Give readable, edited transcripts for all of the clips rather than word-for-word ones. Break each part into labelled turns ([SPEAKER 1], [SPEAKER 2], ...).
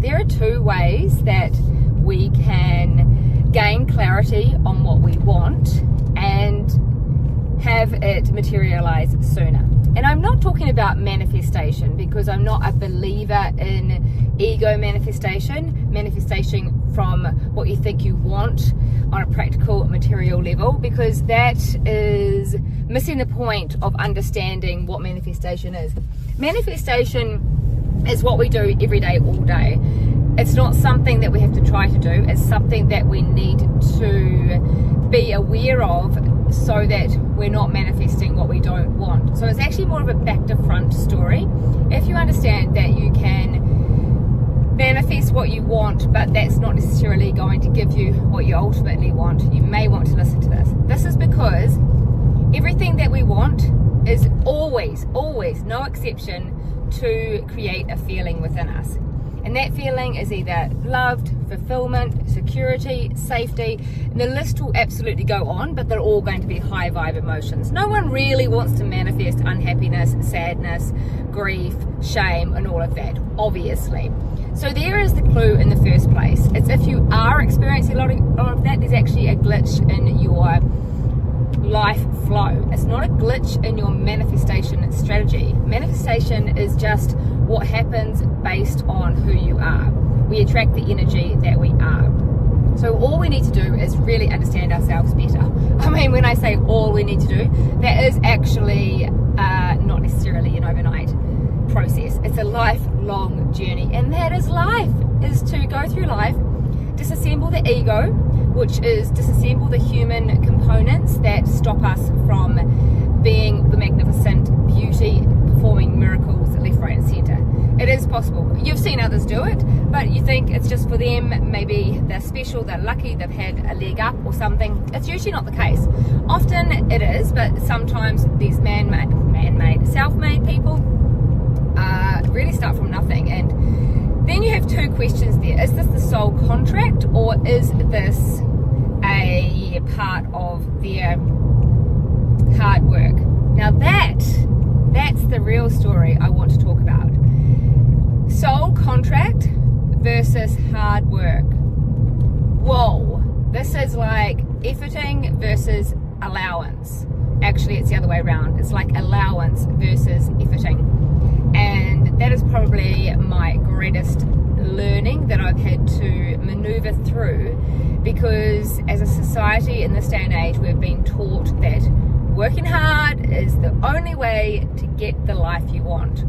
[SPEAKER 1] there are two ways that we can gain clarity on what we want and have it materialize sooner. And I'm not talking about manifestation, because I'm not a believer in ego manifestation from what you think you want on a practical material level, because that is missing the point of understanding what manifestation is. Manifestation is what we do every day, all day. It's not something that we have to try to do. It's something that we need to be aware of so that we're not manifesting what we don't want. So it's actually more of a back to front story. If you understand that you can manifest what you want, but that's not necessarily going to give you what you ultimately want, you may want to listen to this. This is because everything that we want is always, no exception, to create a feeling within us. And that feeling is either loved, fulfillment, security, safety, and the list will absolutely go on, but they're all going to be high vibe emotions. No one really wants to manifest unhappiness, sadness, grief, shame, and all of that, obviously. So there is the clue in the first place. It's if you are experiencing a lot of that, there's actually a glitch in your life flow. It's not a glitch in your manifestation strategy. Manifestation is just what happens based on who you are. We attract the energy that we are. So all we need to do is really understand ourselves better. I mean, when I say all we need to do, that is actually not necessarily an overnight process. It's a lifelong journey, and that is life, is to go through life, disassemble the ego, which is disassemble the human components that stop us from being the magnificent beauty, performing miracles left, right and center. It is possible. You've seen others do it, but you think it's just for them. Maybe they're special, they're lucky, they've had a leg up or something. It's usually not the case. Often it is, but sometimes these man-made, self-made people really start from nothing. And then you have two questions there. Is this the soul contract, or is this a part of their hard work? Now that's the real story I want to talk about. Soul contract versus hard work. Whoa, this is like efforting versus allowance. Actually, it's the other way around. It's like allowance versus efforting. And that is probably my greatest learning that I've had to maneuver through, because as a society in this day and age, we've been taught that working hard is the only way to get the life you want.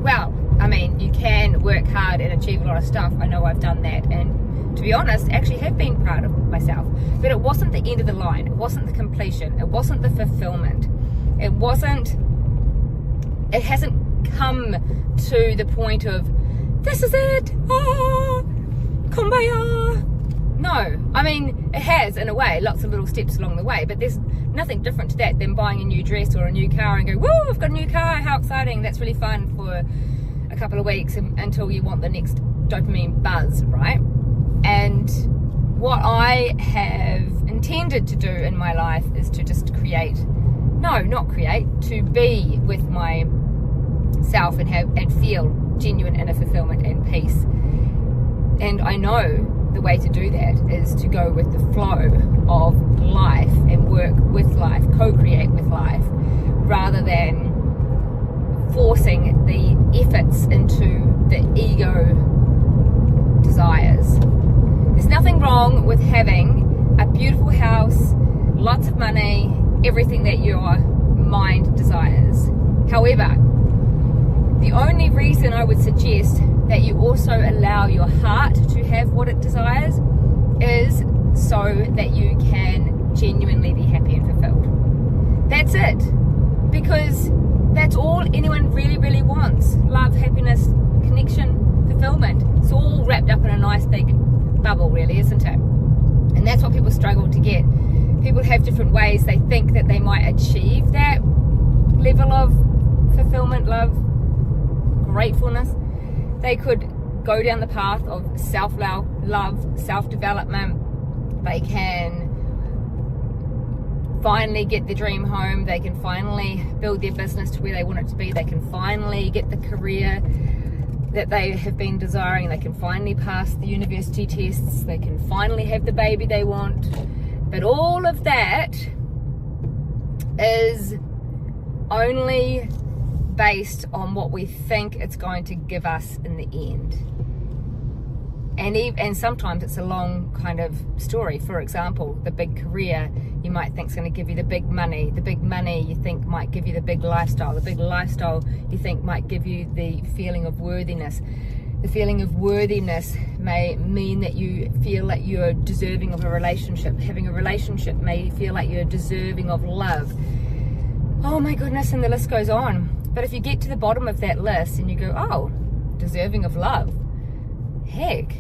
[SPEAKER 1] Well, I mean, you can work hard and achieve a lot of stuff. I know I've done that, and to be honest, actually have been proud of myself. But it wasn't the end of the line. It wasn't the completion. It wasn't the fulfillment. It hasn't come to the point of, this is it, kumbaya. No, I mean, it has in a way, lots of little steps along the way, but there's nothing different to that than buying a new dress or a new car and go, woo, I've got a new car, how exciting. That's really fun for a couple of weeks until you want the next dopamine buzz, right? And what I have intended to do in my life is to just to be with myself and feel genuine inner fulfillment and peace. And I know the way to do that is to go with the flow of life and work with life, co-create with life, rather than forcing the efforts into the ego desires. There's nothing wrong with having a beautiful house, lots of money, everything that your mind desires. However, the only reason I would suggest that you also allow your heart to have what it desires is so that you can genuinely be happy and fulfilled. That's it. Because that's all anyone really, really wants. Love, happiness, connection, fulfillment. It's all wrapped up in a nice big bubble, really, isn't it? And that's what people struggle to get. People have different ways they think that they might achieve that level of fulfillment, love, gratefulness. They could go down the path of self-love, self-development. They can finally get the dream home. They can finally build their business to where they want it to be. They can finally get the career that they have been desiring. They can finally pass the university tests, they can finally have the baby they want, but all of that is only based on what we think it's going to give us in the end. And sometimes it's a long kind of story. For example, the big career you might think is going to give you the big money. The big money you think might give you the big lifestyle. The big lifestyle you think might give you the feeling of worthiness. The feeling of worthiness may mean that you feel like you're deserving of a relationship. Having a relationship may feel like you're deserving of love. Oh my goodness, and the list goes on. But if you get to the bottom of that list and you go, oh, deserving of love, heck,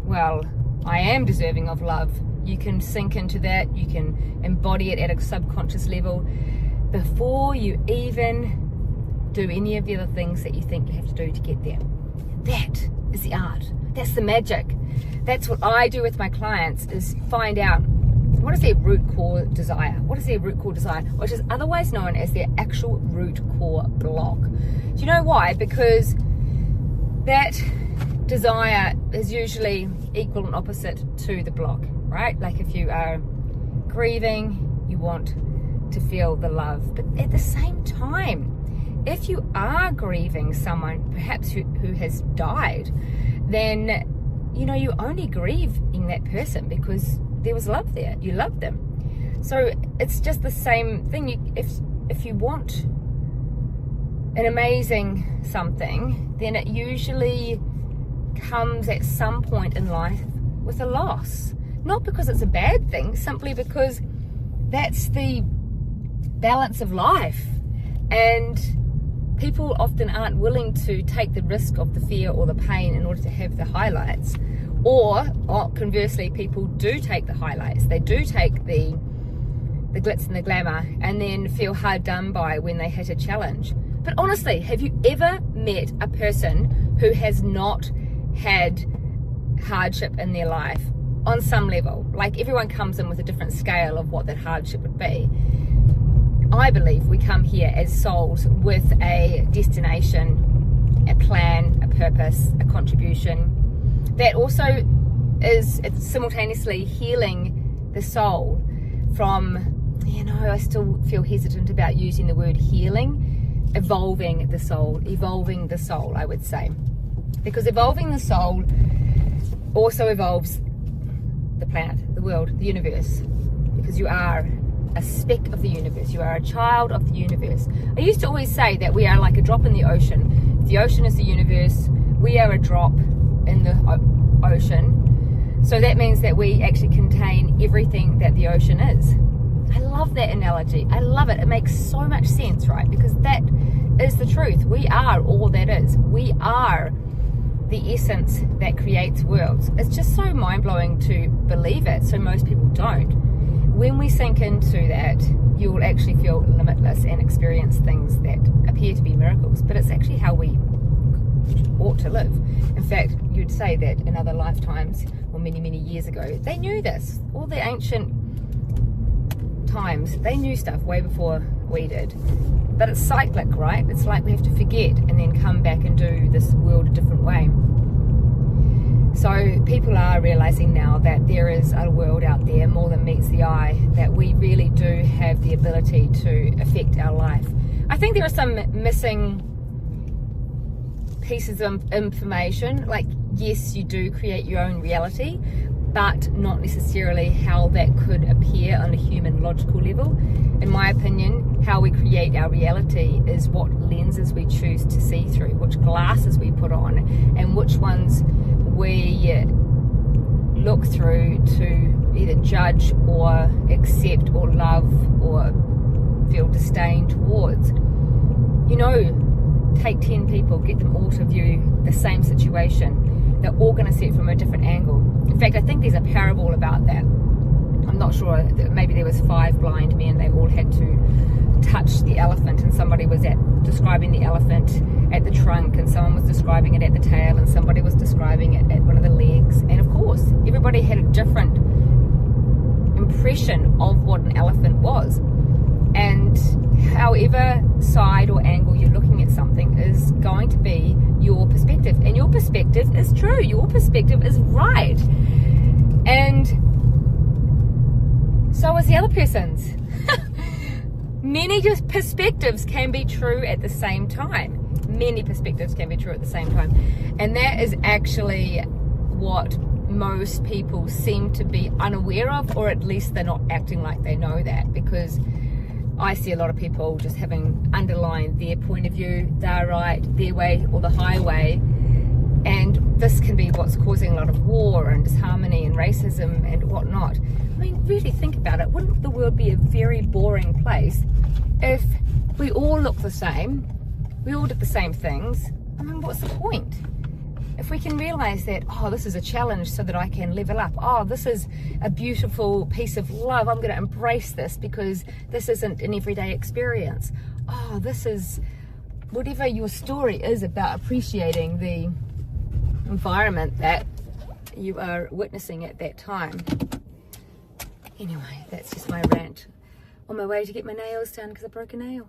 [SPEAKER 1] well, I am deserving of love. You can sink into that, you can embody it at a subconscious level before you even do any of the other things that you think you have to do to get there. That is the art. That's the magic. That's what I do with my clients, is find out what is their root core desire. What is their root core desire, which is otherwise known as their actual root core block. Do you know why? Because that desire is usually equal and opposite to the block, right? Like if you are grieving, you want to feel the love, but at the same time, if you are grieving someone perhaps who has died, then you're only grieving that person because there was love there, you loved them. So it's just the same thing. If you want an amazing something, then it usually comes at some point in life with a loss. Not because it's a bad thing, simply because that's the balance of life. And people often aren't willing to take the risk of the fear or the pain in order to have the highlights. Or conversely, people do take the highlights. They do take the glitz and the glamour and then feel hard done by when they hit a challenge. But honestly, have you ever met a person who has not had hardship in their life on some level? Like, everyone comes in with a different scale of what that hardship would be. I believe we come here as souls with a destination, a plan, a purpose, a contribution that also is simultaneously healing the soul from, I still feel hesitant about using the word healing, evolving the soul, I would say. Because evolving the soul also evolves the planet, the world, the universe. Because you are a speck of the universe. You are a child of the universe. I used to always say that we are like a drop in the ocean. If the ocean is the universe, we are a drop in the ocean. So that means that we actually contain everything that the ocean is. I love that analogy. I love it. It makes so much sense, right? Because that is the truth. We are all that is. We are the essence that creates worlds. It's just so mind-blowing to believe it, so most people don't. When we sink into that, you will actually feel limitless and experience things that appear to be miracles, but it's actually how we ought to live. In fact, you'd say that in other lifetimes, or many, many years ago, they knew this. All the ancient times, they knew stuff way before we did. But it's cyclic, right? It's like we have to forget and then come back and do this world a different way. So people are realizing now that there is a world out there more than meets the eye, that we really do have the ability to affect our life. I think there are some missing pieces of information. Like, yes, you do create your own reality, but not necessarily how that could appear on a human logical level. In my opinion, how we create our reality is what lenses we choose to see through, which glasses we put on, and which ones we look through to either judge or accept or love or feel disdain towards. Take 10 people, get them all to view the same situation. They're all going to see it from a different angle. In fact, I think there's a parable about that. I'm not sure, maybe there was 5 blind men, they all had to touch the elephant, and somebody was describing the elephant at the trunk, and someone was describing it at the tail, and somebody was describing it at one of the legs. And of course, everybody had a different impression of what an elephant was. And however side or angle you're looking at something is going to be your perspective. perspective is true. Your perspective is right. And so is the other person's. Many perspectives can be true at the same time. Many perspectives can be true at the same time. And that is actually what most people seem to be unaware of, or at least they're not acting like they know that, because I see a lot of people just having underlined their point of view, they're right, their way or the highway. And this can be what's causing a lot of war and disharmony and racism and whatnot. I mean, really think about it. Wouldn't the world be a very boring place if we all look the same, we all did the same things? I mean, what's the point? If we can realize that, oh, this is a challenge so that I can level up. Oh, this is a beautiful piece of love. I'm going to embrace this because this isn't an everyday experience. Oh, this is whatever your story is about appreciating the environment that you are witnessing at that time. Anyway, that's just my rant on my way to get my nails done because I broke a nail.